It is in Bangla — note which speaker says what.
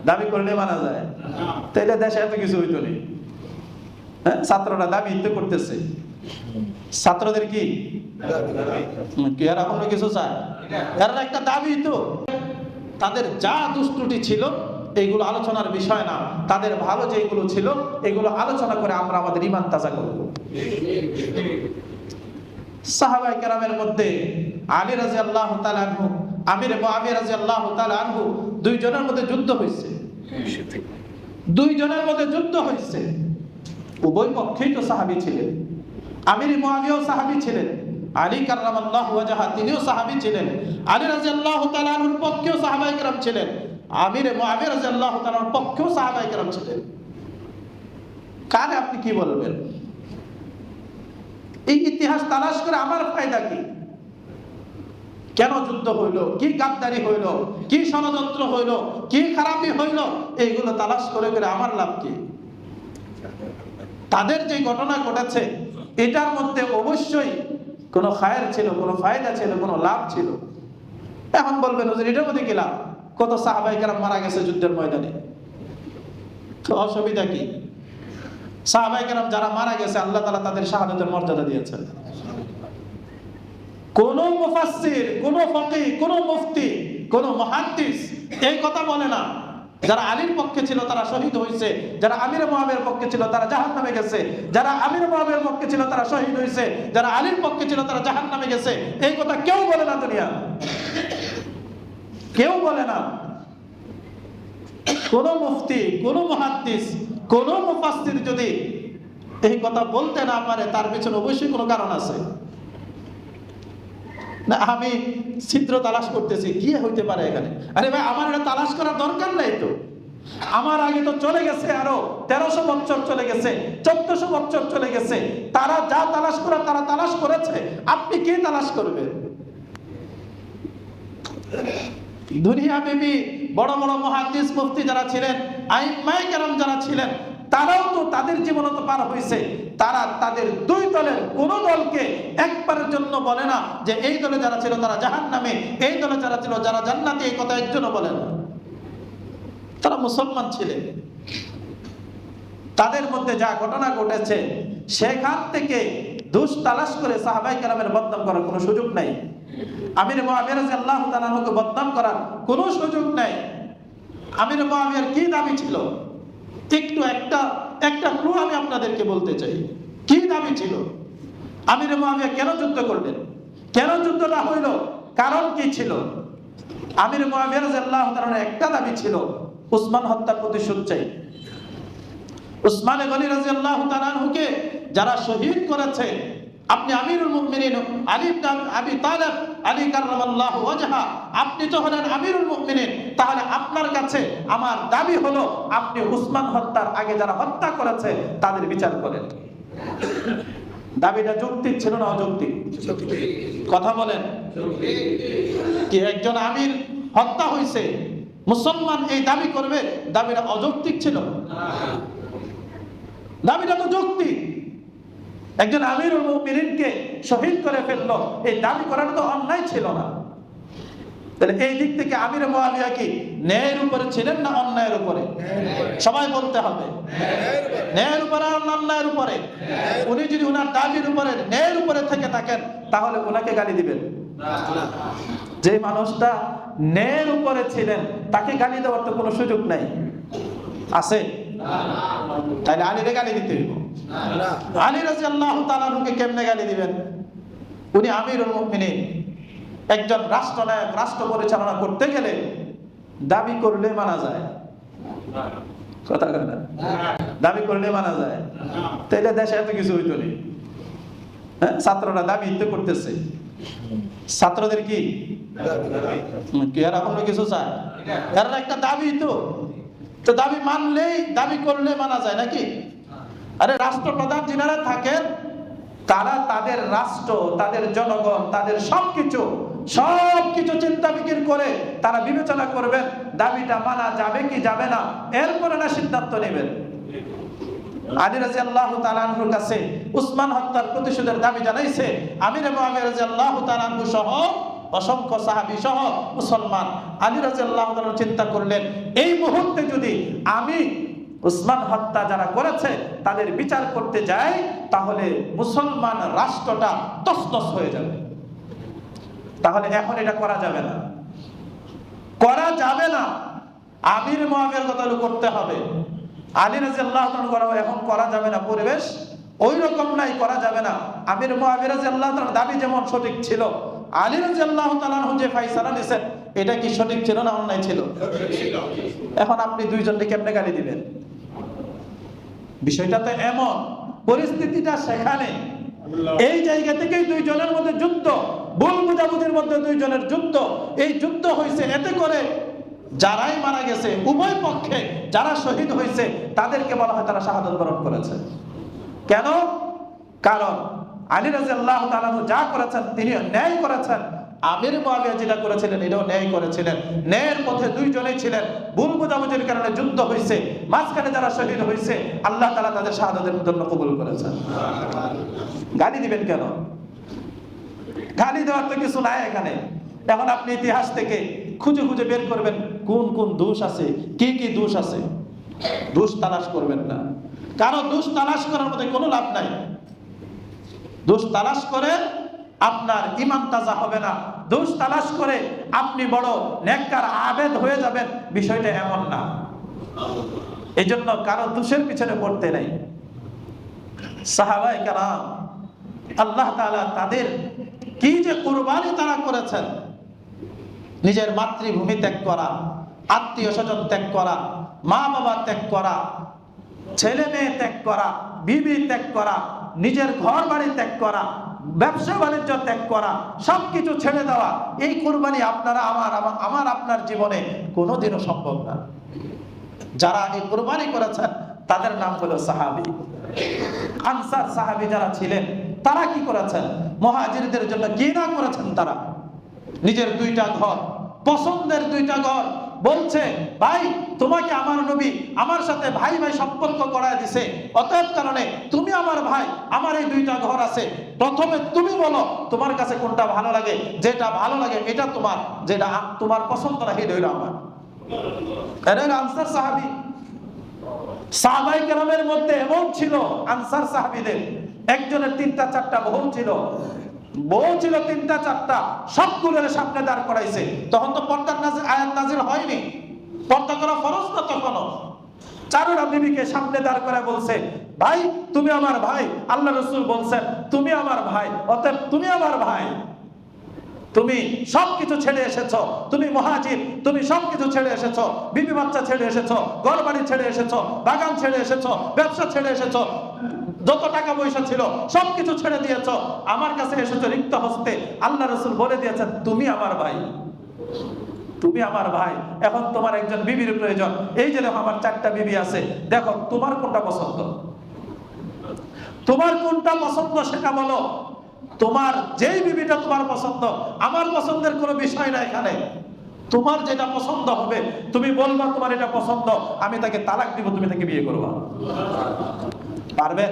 Speaker 1: দাবি করলে মানা যায়? তাইলে দেশে এত কিছু হইতো না। ছাত্ররা দাবি তো করতেছে, ছাত্রদের কি এরা কোনো কিছু চায়? এরা একটা দাবি তো। তাদের যা দুষ্টুটি ছিল এইগুলো আলোচনার বিষয় না, তাদের ভালো যেগুলো ছিল এগুলো আলোচনা করে আমরা আমাদের ঈমান তাজা করব। সাহাবায়ে কেরামের মধ্যে আলী রাদিয়াল্লাহু তাআলা আনহু, আমির মুআবিয়া রাদিয়াল্লাহু তাআলা আনহু, দুইজনের মধ্যে যুদ্ধ হয়েছে। দুইজনের মধ্যে যুদ্ধ হয়েছে, উভয় পক্ষেই তো সাহাবী ছিলেন। আমির মুআবিয়াও সাহাবী ছিলেন, আলী কাররামাল্লাহু ওয়াজহা তিনিও সাহাবী ছিলেন। আলী রাদিয়াল্লাহু তাআলা আনহুর পক্ষেও সাহাবায়ে কেরাম ছিলেন, আমির মুআবিয়া রাদিয়াল্লাহু তাআলার পক্ষেও সাহাবায়ে কেরাম ছিলেন। কারে আপনি কি বলবেন? এই ইতিহাস তালাশ করে আমার ফায়দা কি? কেন যুদ্ধ হইল, কি গাদ্দারি হইল, কি ষড়যন্ত্র হইল, কি খারাপি হইল, এইগুলো তালাশ করে করে আমার লাভ কি? তাদের যে ঘটনা ঘটেছে এটার মধ্যে অবশ্যই কোনো খায়ের ছিল, কোনো ফায়দা ছিল, কোনো লাভ ছিল। এখন বলবেন হুজুর এটার মধ্যে কি লাভ? কত সাহাবায়ে কেরাম মারা গেছে যুদ্ধের ময়দানে, তো অসুবিধা কি? সাহাবায়ে কেরাম যারা মারা গেছে আল্লাহ তাআলা তাদের শাহাদাতের মর্যাদা দিয়েছেন। কোন মুফাসসির, কোন ফকিহ, কোন মুফতি, কোন মুহাদ্দিস এই কথা বলে না যারা আলীর পক্ষে ছিল তারা শহীদ হয়েছে, যারা আমির মুআবিয়ার পক্ষে ছিল তারা জাহান্নামে গেছে, যারা আমির মুআবিয়ার পক্ষে ছিল তারা শহীদ হয়েছে, যারা আলীর পক্ষে ছিল তারা জাহান্নামে গেছে। এই কথা কেউ বলে না দুনিয়া, কেউ বলে না। কোন মুফতি, কোন মুহাদ্দিস, কোন মুফাসসির যদি এই কথা বলতে না পারে তার পিছনে অবশ্যই কোনো কারণ আছে। না আমি ছিদ্র তালাশ করতেছি, কি হইতে পারে এখানে? আরে ভাই আমার এটা তালাশ করার দরকার নাই তো। আমার আগে তো চলে গেছে আরো 1300 বছর চলে গেছে, 1400 বছর চলে গেছে। তারা যা তালাশ করে তারা তালাশ করেছে, আপনি কি তালাশ করবেন? দুনিয়া বিবি বড় বড় মুহাদ্দিস মুফতি যারা ছিলেন, আইম্মায়ে কেরাম যারা ছিলেন, তারাও তো তাদের জীবন তো পার হয়েছে। তারা তাদের দুই দলের কোন দলকে একবারের জন্য বলে না যে এই দলে যারা ছিল তারা জাহান্নামে, এই দলে যারা ছিল যারা জান্নাতে, এই কথা একজনও বলে না। তারা মুসলমান ছিলেন। তাদের মধ্যে যা ঘটনা ঘটেছে সেখান থেকে দোষ তালাশ করে সাহাবায়ে কেরামের বদনাম করার কোনো সুযোগ নাই। আমির মুআবিয়া রাদিয়াল্লাহু তাআলা আনহুকে বদনাম করার কোনো সুযোগ নাই। আমির মুআবিয়ার কি দাবি ছিল? একটু একটা ক্লু আমি আপনাদেরকে বলতে চাই। কি দাবি ছিল? আমির মুআবিয়া কেন যুদ্ধ করলেন? কেন যুদ্ধটা হইল? কারণ কি ছিল? আমির মুআবিয়া রাদিয়াল্লাহু তাআলার একটা দাবি ছিল, উসমান হত্যার প্রতিশোধ চাই। উসমান গনি রাদিয়াল্লাহু তাআলা আনহুকে যারা শহীদ করেছে, আপনি আমিরুল মুমিনিন আলী ইবনে আবি তালেব, আলী কাররামাল্লাহু ওয়াজহা, আপনি তো হলেন আমিরুল মুমিনিন। তাহলে আপনার কাছে আমার দাবি হলো আপনি উসমান হত্যার আগে যারা হত্যা করেছে তাদের বিচার করেন। দাবিটা যৌক্তিক ছিল না অযৌক্তিক? কথা বলেন। কি একজন আমির হত্যা হয়েছে, মুসলমান এই দাবি করবে, দাবিটা অযৌক্তিক ছিল? দাবিটা তো যৌক্তিক। একজন আমিরুল মুমিনিনকে শহীদ করে ফেললো, এই দাবি করাটা তো অন্যায় ছিল না। তাহলে এই দিক থেকে আমির মুআবিয়া কি ন্যায়ের উপরে ছিলেন না অন্যায়ের উপরে? সবাই বলতে হবে ন্যায়ের উপরে আর অন্যায়ের উপরে। উনি যদি ওনার দাবির উপরে ন্যায়ের উপরে থেকে থাকেন তাহলে ওনাকে গালি দিবেন? যে মানুষটা ন্যায়ের উপরে ছিলেন তাকে গালি দেওয়ার তো কোনো সুযোগ নাই, আছে? তাহলে আলীরে গালি দিতে হইব। আলী রাদিয়াল্লাহু তাআলা আনহুকে কেমনে গালি দিবেন? উনি আমিরুল মুমিনিন, একজন রাষ্ট্রনায়ক। রাষ্ট্র পরিচালনা করতে গেলে দাবি করলে মানা যায়, কথা বলেন না? দাবি করলে মানা যায়। তাইলে দেশে এত কিছু হইতো না। ছাত্ররা দাবি তো করতেছে, ছাত্রদের কি এরা কোনো কিছু চায়? এরা একটা দাবি তো দাবি মানলেই, দাবি করলে মানা যায় নাকি? আরে রাষ্ট্রপ্রধান যিনারা থাকেন তারা তাদের রাষ্ট্র, তাদের জনগণ, তাদের সবকিছু চিন্তা বিকির করে তারা বিবেচনা করবেন দাবিটা মানা যাবে কি যাবে না, এরপরে না সিদ্ধান্ত নেবেন। আলী রাদিয়াল্লাহু তাআলা আনহুর কাছে উসমান হত্যার প্রতিশোধের দাবি জানাইছে আমির মুআবিয়া রাদিয়াল্লাহু তাআলা আনহু সহ অসংখ্য সাহাবী সহ মুসলমান। আলী রাদিয়াল্লাহু তাআলা চিন্তা করলেন, এই মুহূর্তে যদি আমি উসমান হত্যা যারা করেছে তাদের বিচার করতে যাই, তাহলে মুসলমান রাষ্ট্রটা তছনছ হয়ে যাবে। তাহলে এখন এটা করা যাবে না, করা যাবে না। আমির মুআবিয়ার কথা করতে হবে। আলী রাদিয়াল্লাহু তাআলা এখন করা যাবে না, পরিবেশ ওই রকম নাই, করা যাবে না। আমির মুআবিয়া রাদিয়াল্লাহু তাআলার দাবি যেমন সঠিক ছিল, আলী রাদিয়াল্লাহু তাআলা যে ফয়সালা দিয়েছেন এটা কি সঠিক ছিল না অন্যায় ছিল? এখন আপনি দুইজনকে কেমনে গালি দিবেন? বিষয়টা তো এমন, পরিস্থিতিটা সেখানে। এই জায়গা থেকেই দুইজনের মধ্যে যুদ্ধ, ভুল বুঝাবুঝির মধ্যে দুইজনের যুদ্ধ। এই যুদ্ধ হয়েছে, এতে করে যারাই মারা গেছে, উভয় পক্ষে যারা শহীদ হয়েছে তাদেরকে বলা হয় তারা শাহাদাত বরণ করেছে। কেন? কারণ আলী রাদিয়াল্লাহু তাআলা যা করেছেন তিনি ন্যায় করেছেন, আমির মুআবিয়া যেটা করেছিলেন এটাও ন্যায় করেছিলেন। ন্যায়ের পথে দুইজনেই ছিলেন। ভুল বুঝাবুঝির কারণে যুদ্ধ হয়েছে, মাঝখানে যারা শহীদ হয়েছে আল্লাহ তাআলা তাদের শাহাদাতের জন্য কবুল করেছেন। গালি দিবেন কেন? গালি দেওয়ার তো কিছু নাই এখানে। এখন আপনি ইতিহাস থেকে খুঁজে খুঁজে বের করবেন কোন কোন দোষ আছে, কি কি দোষ আছে। দোষ তালাশ করবেন না, কারো দোষ তালাশ করার মধ্যে কোনো লাভ নাই। দোষ তালাশ করে আপনার ঈমান তাজা হবে না, দোষ তালাশ করে আপনি বড় নেককার আবেদ হয়ে যাবেন, বিষয়টা এমন না। এই জন্য কারো দোষের পিছনে পড়তে নাই। সাহাবায়ে কেরাম আল্লাহ তাআলা তাদের কি যে কুরবানি তারা করেছেন, নিজের মাতৃভূমি ত্যাগ করা, আত্মীয় স্বজন ত্যাগ করা, মা বাবা ত্যাগ করা, ছেলে মেয়ে ত্যাগ করা, বিবি ত্যাগ করা, নিজের ঘর বাড়ি ত্যাগ করা, ব্যবসা বাণিজ্য ত্যাগ করা, সবকিছু ছেড়ে দেওয়া, এই কুরবানি আপনারা আমার আপনার জীবনে কোনোদিনও সম্ভব না। যারা এই কুরবানি করেছেন তাদের নাম হলো সাহাবী। আনসার সাহাবী যারা ছিলেন তারা কি করেছেন? মুহাজিরদের জন্য কি না করেছেন? তারা নিজের দুইটা ঘর, পছন্দের দুইটা ঘর, বলছে ভাই তোমাকে আমার নবী আমার সাথে ভাই ভাই সম্পর্ক করায় দিছে, অতএব কারণে তুমি আমার ভাই, আমার এই দুইটা ঘর আছে, প্রথমে তুমি বলো তোমার কাছে কোনটা ভালো লাগে, যেটা ভালো লাগে এটা তোমার, যেটা তোমার পছন্দ না সেটা হইলো আমার। এরা আনসার সাহাবী। সাহাবায়ে কেরামের মধ্যে এমন ছিল আনসার সাহাবীদের একজনের 3টা 4টা বউ ছিল, বউ ছিল 3টা 4টা, সবগুলোর সামনে দাঁড় করাইছে। তখন তো পর্দার আয়াত নাজিল হয়নি, পর্দা করা ফরজ না তখনও। চারুরা বিবিকে সামনে দাঁড় করে বলছে ভাই তুমি আমার ভাই, আল্লাহ রাসূল বলছেন তুমি আমার ভাই, অতএব তুমি আমার ভাই। তুমি সবকিছু ছেড়ে এসেছো, তুমি মুহাজির, তুমি সবকিছু ছেড়ে এসেছো, বিবি বাচ্চা ছেড়ে এসেছো, ঘর বাড়ি ছেড়ে এসেছো, বাগান ছেড়ে এসেছো, ব্যবসা ছেড়ে এসেছো, যত টাকা পয়সা ছিল সবকিছু ছেড়ে দিয়েছো, আমার কাছে এসেছো রিক্ত হস্তে। আল্লাহ রাসূল বলে দিয়েছেন তুমি আমার ভাই, তুমি আমার ভাই। এখন তোমার একজন বিবির প্রয়োজন। এই যে দেখো আমার 4টা বিবি আছে, দেখো তোমার কোনটা পছন্দ, তোমার কোনটা পছন্দ সেটা বলো। তোমার যেই বিবিটা তোমার পছন্দ, আমার পছন্দের কোনো বিষয় না এখানে। তোমার যেটা পছন্দ হবে তুমি বলবা তোমার এটা পছন্দ, আমি তাকে তালাক দিব, তুমি তাকে বিয়ে করবা। পারবে?